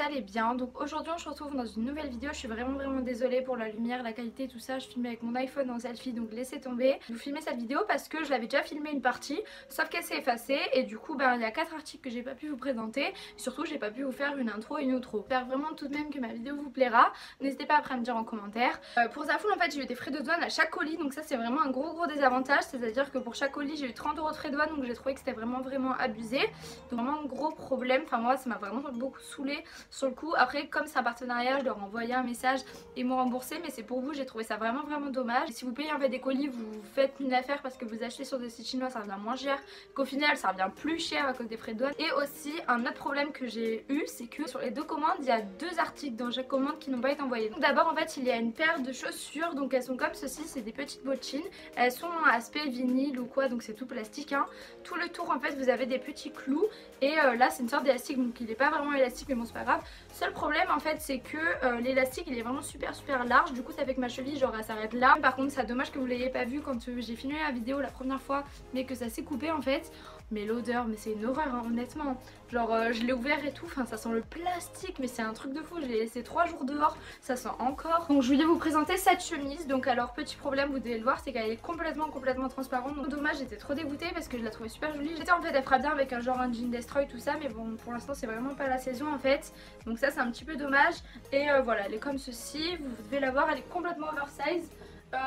vous allez bien. Donc aujourd'hui on se retrouve dans une nouvelle vidéo. Je suis vraiment désolée pour la lumière, la qualité, tout ça. Je filmais avec mon iPhone en selfie, donc laissez tomber. Je vous filmais cette vidéo parce que je l'avais déjà filmé une partie, sauf qu'elle s'est effacée et du coup il y a 4 articles que j'ai pas pu vous présenter. Surtout j'ai pas pu vous faire une intro et une outro. J'espère vraiment tout de même que ma vidéo vous plaira. N'hésitez pas après à me dire en commentaire. Pour Zaful en fait j'ai eu des frais de douane à chaque colis, donc ça c'est vraiment un gros désavantage. C'est à dire que pour chaque colis j'ai eu 30 € de frais de douane, donc j'ai trouvé que c'était vraiment abusé. Donc vraiment un gros problème. Enfin moi ça m'a vraiment beaucoup saoulé sur le coup. Après comme c'est un partenariat je leur envoyer un message et me rembourser, mais c'est pour vous, j'ai trouvé ça vraiment dommage. Et si vous payez en fait des colis, vous faites une affaire parce que vous achetez sur des sites chinois, ça revient moins cher, qu'au final ça revient plus cher à cause des frais de douane. Et aussi un autre problème que j'ai eu, c'est que sur les deux commandes il y a 2 articles dans chaque commande qui n'ont pas été envoyés. Donc d'abord en fait il y a une paire de chaussures, donc elles sont comme ceci, c'est des petites bottines, elles sont aspect vinyle ou quoi, donc c'est tout plastique hein. Tout le tour en fait vous avez des petits clous et là c'est une sorte d'élastique, donc il n'est pas vraiment élastique mais bon c'est pas grave. Seul problème en fait c'est que l'élastique il est vraiment super large, du coup ça fait que ma cheville genre elle s'arrête là. Par contre c'est dommage que vous l'ayez pas vu quand j'ai filmé la vidéo la première fois, mais que ça s'est coupé en fait. Mais l'odeur, mais c'est une horreur hein, honnêtement. Genre je l'ai ouvert et tout, enfin ça sent le plastique, mais c'est un truc de fou. Je l'ai laissé 3 jours dehors, ça sent encore. Donc je voulais vous présenter cette chemise. Donc alors petit problème, vous devez le voir, c'est qu'elle est complètement transparente. Donc dommage, j'étais trop dégoûtée parce que je la trouvais super jolie. J'étais en fait elle fera bien avec un genre un jean destroy tout ça, mais bon pour l'instant c'est vraiment pas la saison en fait. Donc ça c'est un petit peu dommage. Et voilà, elle est comme ceci, vous devez la voir, elle est complètement oversize.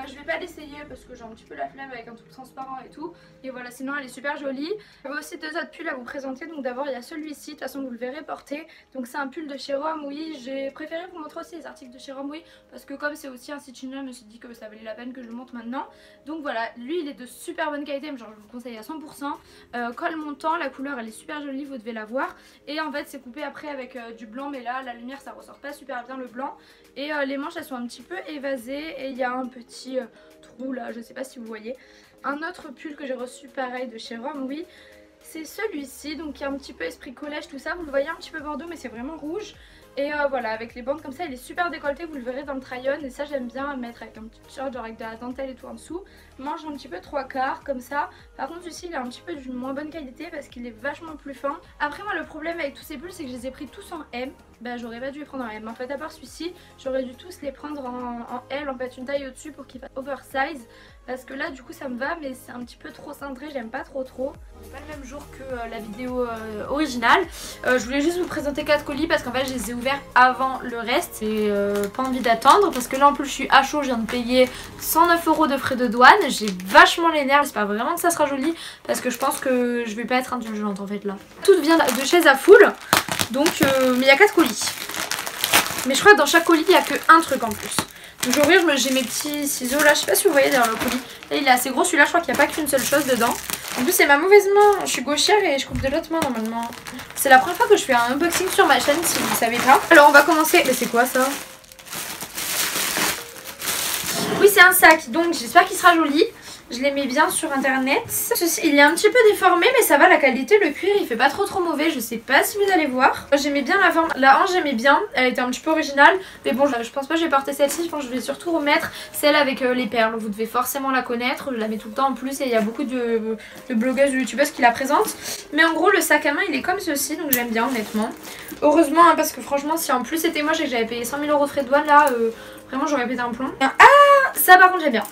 Je vais pas l'essayer parce que j'ai un petit peu la flemme avec un truc transparent et tout. Et voilà, sinon elle est super jolie. J'avais aussi 2 autres pulls à vous présenter. Donc d'abord il y a celui-ci, de toute façon vous le verrez porté. Donc c'est un pull de chez Rome, oui. J'ai préféré vous montrer aussi les articles de chez Rome, oui. Parce que comme c'est aussi un site chinois, je me suis dit que ça valait la peine que je le montre maintenant. Donc voilà, lui il est de super bonne qualité, mais genre je vous le conseille à 100%. Col montant, la couleur elle est super jolie, vous devez la voir. Et en fait c'est coupé après avec du blanc, mais là la lumière ça ressort pas super bien le blanc. Et les manches elles sont un petit peu évasées et il y a un petit trou là, je sais pas si vous voyez. Un autre pull que j'ai reçu pareil de chez Rome, oui, c'est celui-ci, donc qui est un petit peu esprit collège tout ça, vous le voyez un petit peu bordeaux mais c'est vraiment rouge. Et voilà, avec les bandes comme ça, il est super décolleté, vous le verrez dans le try-on. Et ça j'aime bien mettre avec un petit short genre avec de la dentelle et tout en dessous. Manche un petit peu 3/4 comme ça. Par contre celui-ci il est un petit peu d'une moins bonne qualité parce qu'il est vachement plus fin. Après moi le problème avec tous ces pulls c'est que je les ai pris tous en M. Bah j'aurais pas dû les prendre en M. En fait à part celui-ci j'aurais dû tous les prendre en L, en fait une taille au-dessus pour qu'ils fassent oversize. Parce que là du coup ça me va, mais c'est un petit peu trop cintré, j'aime pas trop. C'est pas le même jour que la vidéo originale. Je voulais juste vous présenter 4 colis parce qu'en fait je les ai ouverts avant le reste. Et pas envie d'attendre parce que là en plus je suis à chaud, je viens de payer 109 € de frais de douane. J'ai vachement les nerfs, j'espère vraiment que ça sera joli parce que je pense que je vais pas être indulgente en fait là. Tout vient de chez Zaful, donc mais il y a 4 colis. Mais je crois que dans chaque colis il y a que un truc en plus. Donc je vais ouvrir, j'ai mes petits ciseaux là, je sais pas si vous voyez derrière le colis. Là il est assez gros celui-là, je crois qu'il n'y a pas qu'une seule chose dedans. En plus c'est ma mauvaise main, je suis gauchère et je coupe de l'autre main normalement. C'est la première fois que je fais un unboxing sur ma chaîne si vous ne savez pas. Alors on va commencer, mais c'est quoi ça? Oui c'est un sac, donc j'espère qu'il sera joli. Je les mets bien sur internet. Ceci, il est un petit peu déformé mais ça va, la qualité, le cuir il fait pas trop mauvais. Je sais pas si vous allez voir. J'aimais bien la forme, la hanche j'aimais bien. Elle était un petit peu originale. Mais bon je pense pas que je vais porter celle-ci. Je pense que je vais surtout remettre celle avec les perles. Vous devez forcément la connaître. Je la mets tout le temps en plus et il y a beaucoup de blogueuses ou youtubeuses qui la présentent. Mais en gros le sac à main il est comme ceci, donc j'aime bien honnêtement. Heureusement hein, parce que franchement si en plus c'était moche et que j'avais payé 100 000 € de frais de douane là vraiment j'aurais pété un plomb. Ah ça par contre j'aime bien.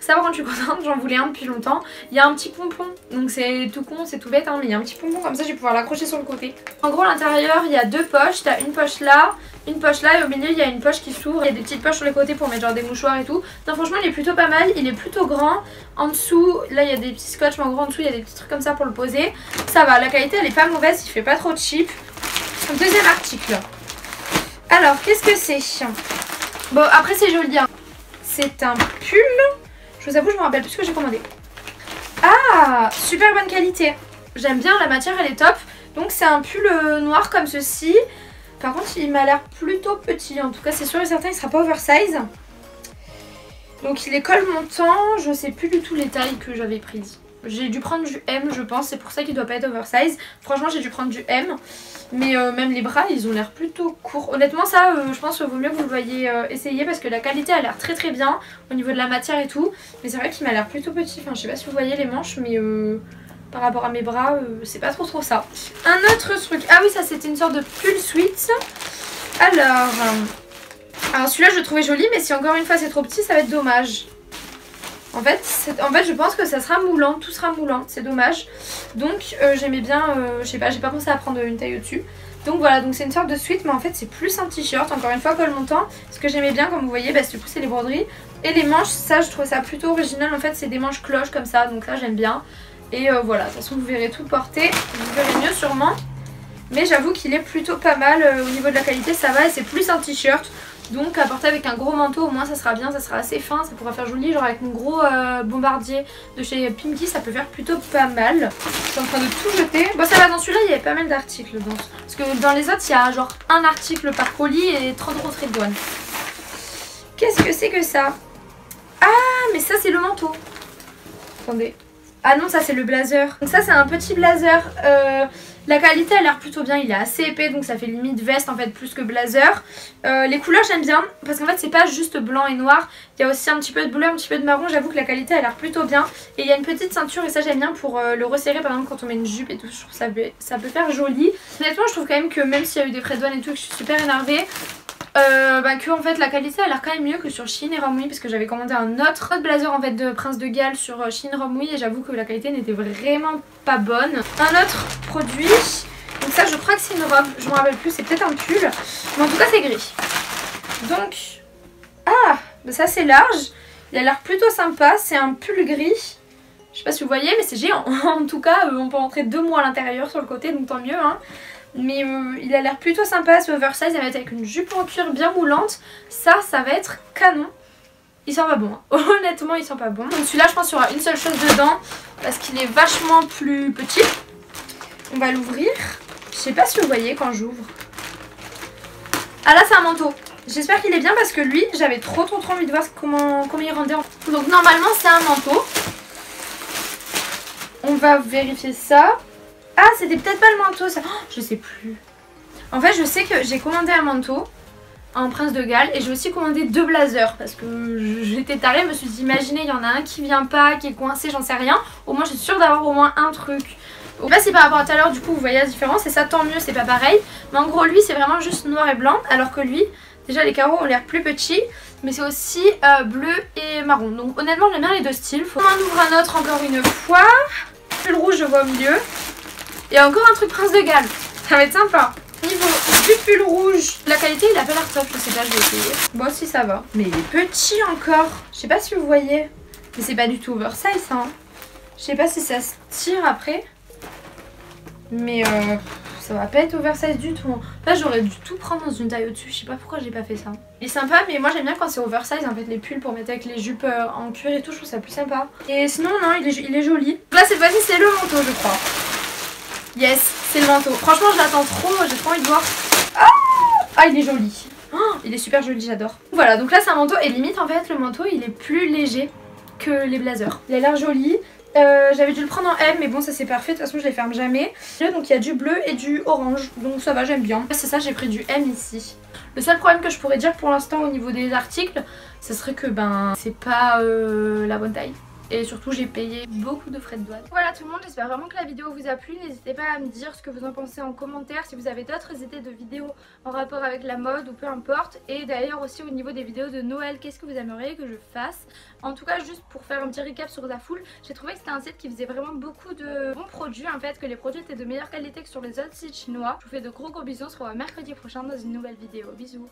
Ça par contre je suis contente, j'en voulais un depuis longtemps. Il y a un petit pompon, donc c'est tout con, c'est tout bête hein, mais il y a un petit pompon comme ça, je vais pouvoir l'accrocher sur le côté. En gros à l'intérieur il y a 2 poches, t'as une poche là et au milieu il y a une poche qui s'ouvre. Il y a des petites poches sur les côtés pour mettre genre des mouchoirs et tout. Non franchement il est plutôt pas mal, il est plutôt grand. En dessous là il y a des petits scotch mais en gros en dessous il y a des petits trucs comme ça pour le poser. Ça va, la qualité elle est pas mauvaise, il fait pas trop cheap. Deuxième article. Alors qu'est-ce que c'est? Bon après c'est joli hein. C'est un pull. Je vous avoue, je me rappelle plus ce que j'ai commandé. Ah, super bonne qualité. J'aime bien, la matière elle est top. Donc c'est un pull noir comme ceci. Par contre il m'a l'air plutôt petit. En tout cas c'est sûr et certain il sera pas oversize. Donc il est col montant. Je sais plus du tout les tailles que j'avais prises. J'ai dû prendre du M je pense. C'est pour ça qu'il doit pas être oversize. Franchement j'ai dû prendre du M. Mais même les bras ils ont l'air plutôt courts. Honnêtement ça je pense qu'il vaut mieux que vous le voyez essayer parce que la qualité a l'air très bien au niveau de la matière et tout. Mais c'est vrai qu'il m'a l'air plutôt petit. Enfin je sais pas si vous voyez les manches mais par rapport à mes bras c'est pas trop ça. Un autre truc, ah oui ça c'était une sorte de pull sweat. Alors celui-là je le trouvais joli, mais si encore une fois c'est trop petit ça va être dommage. En fait je pense que ça sera moulant, tout sera moulant, c'est dommage. Donc j'aimais bien, je sais pas, j'ai pas pensé à prendre une taille au-dessus. Donc voilà, donc c'est une sorte de sweat, mais en fait c'est plus un t-shirt, encore une fois col montant. Ce que j'aimais bien, comme vous voyez, bah, du coup c'est les broderies. Et les manches, ça je trouve ça plutôt original, en fait c'est des manches cloches comme ça, donc là j'aime bien. Et voilà, de toute façon vous verrez tout porter, vous verrez mieux sûrement. Mais j'avoue qu'il est plutôt pas mal au niveau de la qualité, ça va, et c'est plus un t-shirt. Donc à porter avec un gros manteau, au moins ça sera bien, ça sera assez fin, ça pourra faire joli. Genre avec mon gros bombardier de chez Pinky, ça peut faire plutôt pas mal. Je suis en train de tout jeter. Bon ça va, dans celui-là il y avait pas mal d'articles dedans. Parce que dans les autres il y a genre un article par colis et 30 € de frais de douane. Qu'est-ce que c'est que ça? Ah mais ça c'est le manteau. Attendez. Ah non, ça c'est le blazer. Donc ça c'est un petit blazer. La qualité a l'air plutôt bien, il est assez épais donc ça fait limite veste en fait plus que blazer. Les couleurs j'aime bien parce qu'en fait c'est pas juste blanc et noir, il y a aussi un petit peu de bleu, un petit peu de marron. J'avoue que la qualité a l'air plutôt bien. Et il y a une petite ceinture et ça j'aime bien pour le resserrer par exemple quand on met une jupe et tout. Je trouve que ça peut faire joli. Honnêtement je trouve quand même que même s'il y a eu des frais de douane et tout, que je suis super énervée, que en fait la qualité a l'air quand même mieux que sur Shein et Romwe, parce que j'avais commandé un autre blazer en fait de Prince de Galles sur Shein Romwe et j'avoue que la qualité n'était vraiment pas bonne. Un autre produit, donc ça je crois que c'est une robe, je me rappelle plus, c'est peut-être un pull, mais en tout cas c'est gris. Donc, bah ça c'est large, il a l'air plutôt sympa, c'est un pull gris. Je sais pas si vous voyez mais c'est géant, en tout cas on peut rentrer 2 mots à l'intérieur sur le côté donc tant mieux hein. Mais il a l'air plutôt sympa, c'est oversize, à mettre avec une jupe en cuir bien moulante. Ça va être canon. Il sent pas bon, hein. Honnêtement il sent pas bon. Donc celui-là je pense qu'il y aura une seule chose dedans, parce qu'il est vachement plus petit. On va l'ouvrir. Je sais pas si vous voyez quand j'ouvre. Ah là c'est un manteau. J'espère qu'il est bien parce que lui j'avais trop envie de voir comment il rendait. Donc normalement c'est un manteau. On va vérifier ça. Ah c'était peut-être pas le manteau ça. Oh, je sais plus. En fait je sais que j'ai commandé un manteau en Prince de Galles et j'ai aussi commandé 2 blazers parce que j'étais tarée, je me suis dit imaginez il y en a un qui vient pas, qui est coincé, j'en sais rien. Au moins je suis sûre d'avoir au moins un truc. Je sais pas si par rapport à tout à l'heure du coup vous voyez la différence et ça tant mieux, c'est pas pareil. Mais en gros lui c'est vraiment juste noir et blanc alors que lui déjà les carreaux ont l'air plus petits. Mais c'est aussi bleu et marron. Donc honnêtement j'aime bien les deux styles. On en ouvre un autre encore une fois. Le rouge je vois au milieu. Et encore un truc Prince de Galles. Ça va être sympa. Niveau du pull rouge, la qualité il a pas l'air top, je sais pas, je vais essayer. Bon si ça va. Mais il est petit encore. Je sais pas si vous voyez. Mais c'est pas du tout oversize hein. Je sais pas si ça se tire après. Mais ça va pas être oversize du tout. Là j'aurais dû tout prendre dans une taille au-dessus. Je sais pas pourquoi j'ai pas fait ça. Il est sympa mais moi j'aime bien quand c'est oversize en fait les pulls pour mettre avec les jupes en cuir et tout. Je trouve ça plus sympa. Et sinon non il est joli. Là cette fois-ci c'est le manteau je crois. Yes, c'est le manteau. Franchement, je l'attends trop. J'ai trop envie de voir. Ah, il est joli. Oh, il est super joli, j'adore. Voilà, donc là, c'est un manteau. Et limite, en fait, le manteau, il est plus léger que les blazers. Il a l'air joli. J'avais dû le prendre en M, mais bon, ça c'est parfait. De toute façon, je les ferme jamais. Donc, il y a du bleu et du orange. Donc, ça va, j'aime bien. C'est ça, j'ai pris du M ici. Le seul problème que je pourrais dire pour l'instant au niveau des articles, ce serait que, c'est pas la bonne taille. Et surtout j'ai payé beaucoup de frais de douane. Voilà tout le monde, j'espère vraiment que la vidéo vous a plu. N'hésitez pas à me dire ce que vous en pensez en commentaire. Si vous avez d'autres idées de vidéos en rapport avec la mode ou peu importe. Et d'ailleurs aussi au niveau des vidéos de Noël, qu'est-ce que vous aimeriez que je fasse. En tout cas juste pour faire un petit recap sur Zaful, j'ai trouvé que c'était un site qui faisait vraiment beaucoup de bons produits en fait. Que les produits étaient de meilleure qualité que sur les autres sites chinois. Je vous fais de gros bisous, on se revoit mercredi prochain dans une nouvelle vidéo. Bisous.